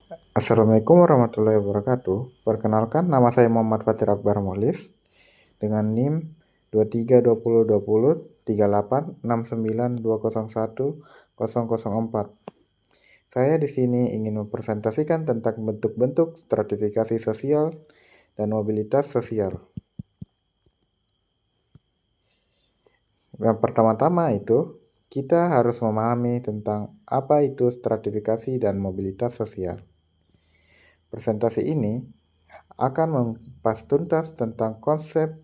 Assalamualaikum warahmatullahi wabarakatuh. Perkenalkan, nama saya Muhammad Fatir Akbar Molis dengan NIM 2320203869201004. Saya di sini ingin mempresentasikan tentang bentuk-bentuk stratifikasi sosial dan mobilitas sosial. Yang pertama-tama itu, kita harus memahami tentang apa itu stratifikasi dan mobilitas sosial. Presentasi ini akan mengupas tuntas tentang konsep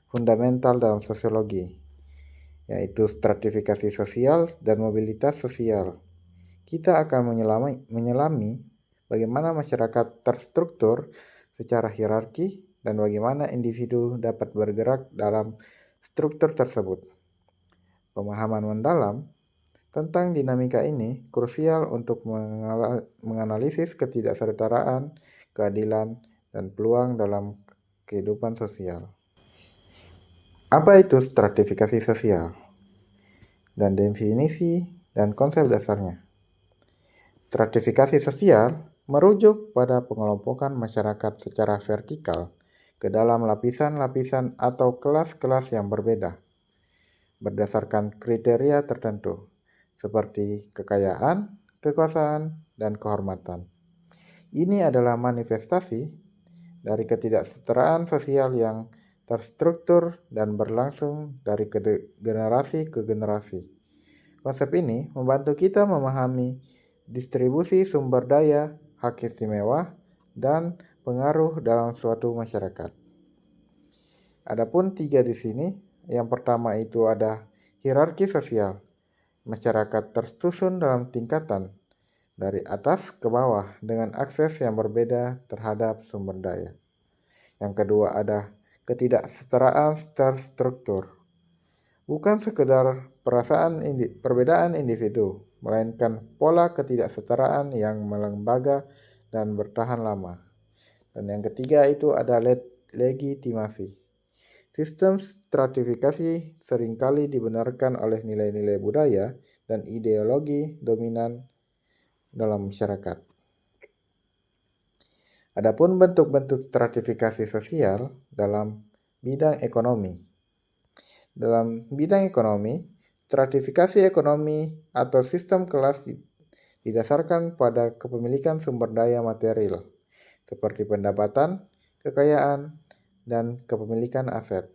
fundamental dalam sosiologi, yaitu stratifikasi sosial dan mobilitas sosial. Kita akan menyelami bagaimana masyarakat terstruktur secara hierarki dan bagaimana individu dapat bergerak dalam struktur tersebut. Pemahaman mendalam tentang dinamika ini krusial untuk menganalisis ketidaksetaraan, keadilan, dan peluang dalam kehidupan sosial. Apa itu stratifikasi sosial? Dan definisi dan konsep dasarnya. Stratifikasi sosial merujuk pada pengelompokan masyarakat secara vertikal ke dalam lapisan-lapisan atau kelas-kelas yang berbeda, berdasarkan kriteria tertentu, seperti kekayaan, kekuasaan, dan kehormatan. Ini adalah manifestasi dari ketidaksetaraan sosial yang terstruktur dan berlangsung dari generasi ke generasi. Konsep ini membantu kita memahami distribusi sumber daya, hak istimewa, dan pengaruh dalam suatu masyarakat. Adapun tiga di sini, yang pertama itu ada hierarki sosial. Masyarakat tersusun dalam tingkatan dari atas ke bawah dengan akses yang berbeda terhadap sumber daya. Yang kedua ada ketidaksetaraan terstruktur. Bukan sekedar perbedaan individu, melainkan pola ketidaksetaraan yang melembaga dan bertahan lama. Dan yang ketiga itu ada legitimasi. Sistem stratifikasi seringkali dibenarkan oleh nilai-nilai budaya dan ideologi dominan dalam masyarakat. Adapun bentuk-bentuk stratifikasi sosial dalam bidang ekonomi. Dalam bidang ekonomi, stratifikasi ekonomi atau sistem kelas didasarkan pada kepemilikan sumber daya material, seperti pendapatan, kekayaan, dan kepemilikan aset.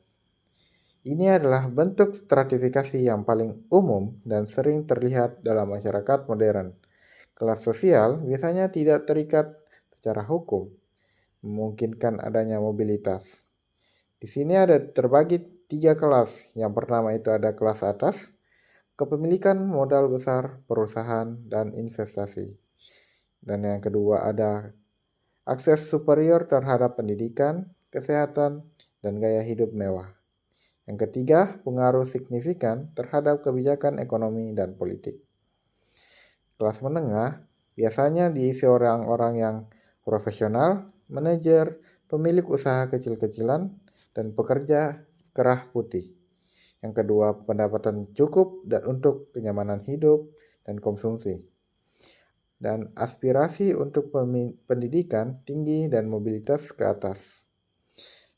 Ini adalah bentuk stratifikasi yang paling umum dan sering terlihat dalam masyarakat modern. Kelas sosial biasanya tidak terikat secara hukum, memungkinkan adanya mobilitas. Di sini ada terbagi 3 kelas. Yang pertama itu ada kelas atas, kepemilikan modal besar, perusahaan, dan investasi. Dan yang kedua ada akses superior terhadap pendidikan, kesehatan, dan gaya hidup mewah. Yang ketiga, pengaruh signifikan terhadap kebijakan ekonomi dan politik. Kelas menengah biasanya diisi orang-orang yang profesional, manajer, pemilik usaha kecil-kecilan, dan pekerja kerah putih. Yang kedua, pendapatan cukup dan untuk kenyamanan hidup dan konsumsi. Dan aspirasi untuk pendidikan tinggi dan mobilitas ke atas.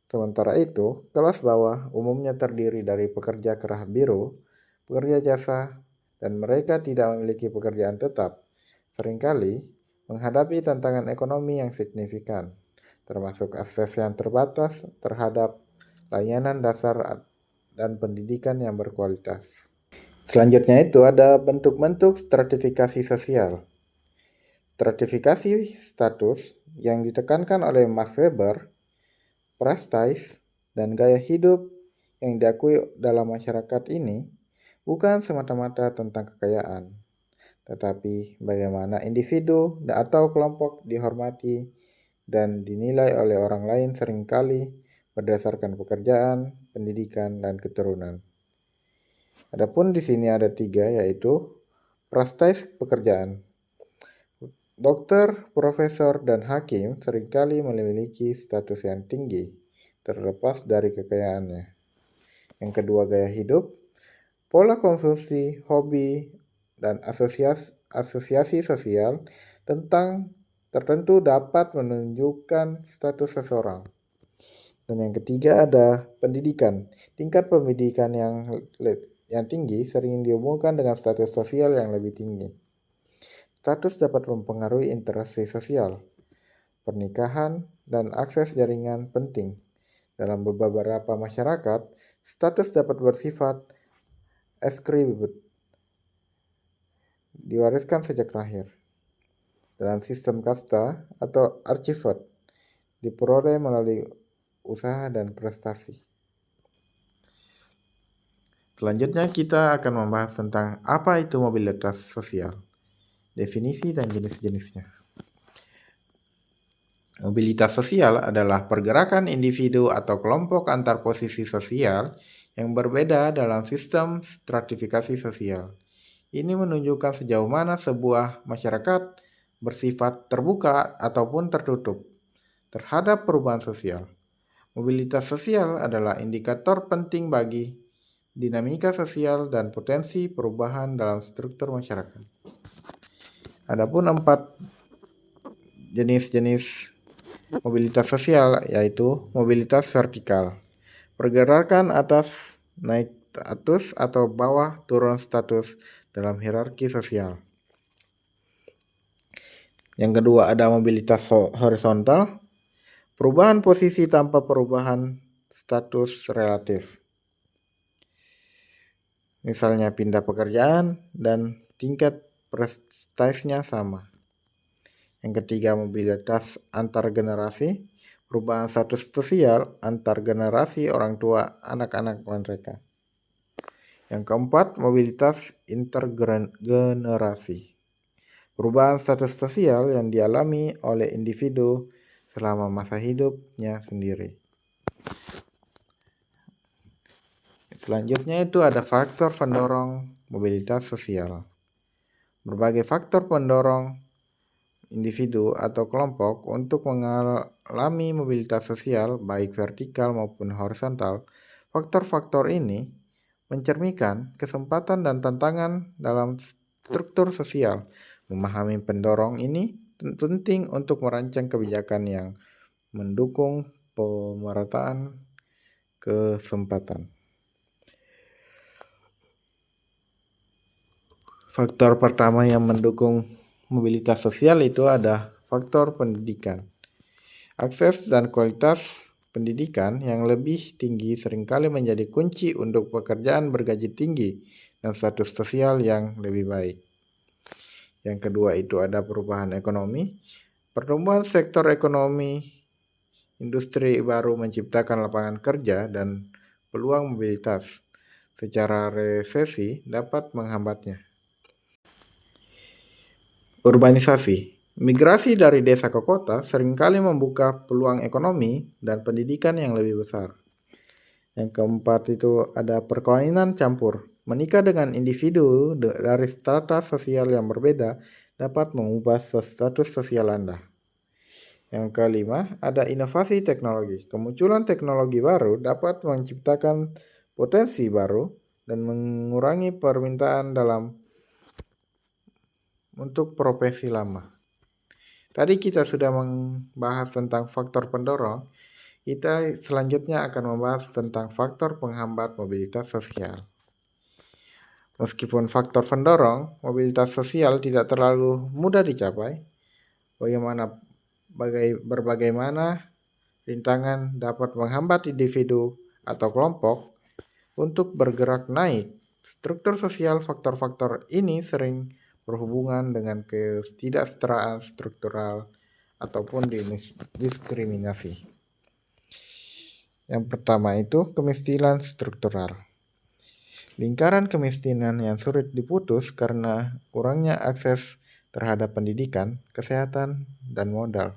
Sementara itu, kelas bawah umumnya terdiri dari pekerja kerah biru, pekerja jasa, dan mereka tidak memiliki pekerjaan tetap. Seringkali menghadapi tantangan ekonomi yang signifikan, termasuk akses yang terbatas terhadap layanan dasar dan pendidikan yang berkualitas. Selanjutnya itu ada bentuk-bentuk stratifikasi sosial. Stratifikasi status yang ditekankan oleh Max Weber, prestige, dan gaya hidup yang diakui dalam masyarakat ini bukan semata-mata tentang kekayaan, tetapi bagaimana individu atau kelompok dihormati dan dinilai oleh orang lain seringkali berdasarkan pekerjaan, pendidikan, dan keturunan. Adapun di sini ada 3, yaitu prestige pekerjaan. Dokter, profesor, dan hakim seringkali memiliki status yang tinggi, terlepas dari kekayaannya. Yang kedua, gaya hidup, pola konsumsi, hobi, dan asosiasi sosial tentang tertentu dapat menunjukkan status seseorang. Dan yang ketiga ada pendidikan. Tingkat pendidikan yang tinggi sering dihubungkan dengan status sosial yang lebih tinggi. Status dapat mempengaruhi interaksi sosial, pernikahan, dan akses jaringan penting. Dalam beberapa masyarakat, status dapat bersifat ascribed, diwariskan sejak lahir. Dalam sistem kasta atau archived, diperoleh melalui usaha dan prestasi. Selanjutnya kita akan membahas tentang apa itu mobilitas sosial, definisi dan jenis-jenisnya. Mobilitas sosial adalah pergerakan individu atau kelompok antar posisi sosial yang berbeda dalam sistem stratifikasi sosial. Ini menunjukkan sejauh mana sebuah masyarakat bersifat terbuka ataupun tertutup terhadap perubahan sosial. Mobilitas sosial adalah indikator penting bagi dinamika sosial dan potensi perubahan dalam struktur masyarakat. Adapun 4 jenis-jenis mobilitas sosial yaitu mobilitas vertikal, pergerakan atas naik status atau bawah turun status dalam hierarki sosial. Yang kedua ada mobilitas horizontal, perubahan posisi tanpa perubahan status relatif. Misalnya pindah pekerjaan dan tingkat prestasinya sama. Yang ketiga mobilitas antar generasi, perubahan status sosial antar generasi orang tua anak-anak mereka. Yang keempat mobilitas intergenerasi, perubahan status sosial yang dialami oleh individu selama masa hidupnya sendiri. Selanjutnya itu ada faktor pendorong mobilitas sosial. Berbagai faktor pendorong individu atau kelompok untuk mengalami mobilitas sosial baik vertikal maupun horizontal. Faktor-faktor ini mencerminkan kesempatan dan tantangan dalam struktur sosial. Memahami pendorong ini penting untuk merancang kebijakan yang mendukung pemerataan kesempatan. Faktor pertama yang mendukung mobilitas sosial itu ada faktor pendidikan. Akses dan kualitas pendidikan yang lebih tinggi seringkali menjadi kunci untuk pekerjaan bergaji tinggi dan status sosial yang lebih baik. Yang kedua itu ada perubahan ekonomi. Pertumbuhan sektor ekonomi industri baru menciptakan lapangan kerja dan peluang mobilitas. Secara resesi dapat menghambatnya. Urbanisasi. Migrasi dari desa ke kota seringkali membuka peluang ekonomi dan pendidikan yang lebih besar. Yang keempat itu ada perkawinan campur. Menikah dengan individu dari strata sosial yang berbeda dapat mengubah status sosial Anda. Yang kelima, ada inovasi teknologi. Kemunculan teknologi baru dapat menciptakan potensi baru dan mengurangi permintaan untuk profesi lama. Tadi kita sudah membahas tentang faktor pendorong. Kita selanjutnya akan membahas tentang faktor penghambat mobilitas sosial. Meskipun faktor pendorong mobilitas sosial tidak terlalu mudah dicapai, bagaimana rintangan dapat menghambat individu atau kelompok untuk bergerak naik. Struktur sosial faktor-faktor ini sering berhubungan dengan ketidaksetaraan struktural ataupun diskriminasi. Yang pertama itu kemiskinan struktural. Lingkaran kemiskinan yang sulit diputus karena kurangnya akses terhadap pendidikan, kesehatan, dan modal.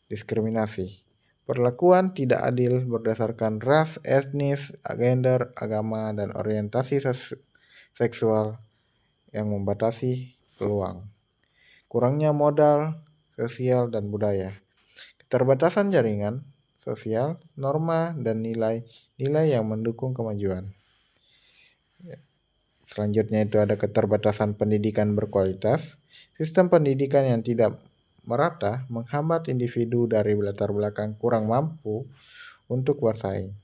Diskriminasi. Perlakuan tidak adil berdasarkan ras, etnis, gender, agama, dan orientasi seksual yang membatasi peluang. Kurangnya modal, sosial, dan budaya. Keterbatasan jaringan sosial, norma, dan nilai-nilai yang mendukung kemajuan. Selanjutnya itu ada keterbatasan pendidikan berkualitas. Sistem pendidikan yang tidak merata menghambat individu dari latar belakang kurang mampu untuk bersaing.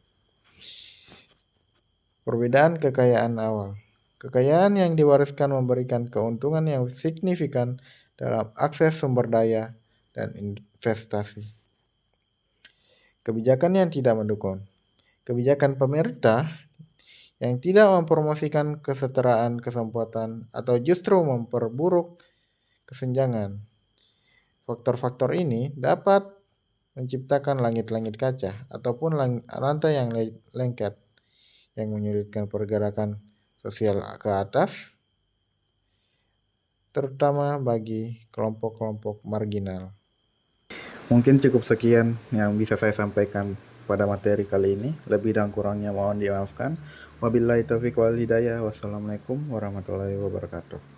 Perbedaan kekayaan awal. Kekayaan yang diwariskan memberikan keuntungan yang signifikan dalam akses sumber daya dan investasi. Kebijakan yang tidak mendukung. Kebijakan pemerintah yang tidak mempromosikan kesetaraan kesempatan atau justru memperburuk kesenjangan. Faktor-faktor ini dapat menciptakan langit-langit kaca ataupun rantai yang lengket yang menyulitkan pergerakan sosial ke atas, terutama bagi kelompok-kelompok marginal. Mungkin cukup sekian yang bisa saya sampaikan pada materi kali ini. Lebih dan kurangnya mohon dimaafkan. Wabillahi taufiq wal hidayah. Wassalamualaikum warahmatullahi wabarakatuh.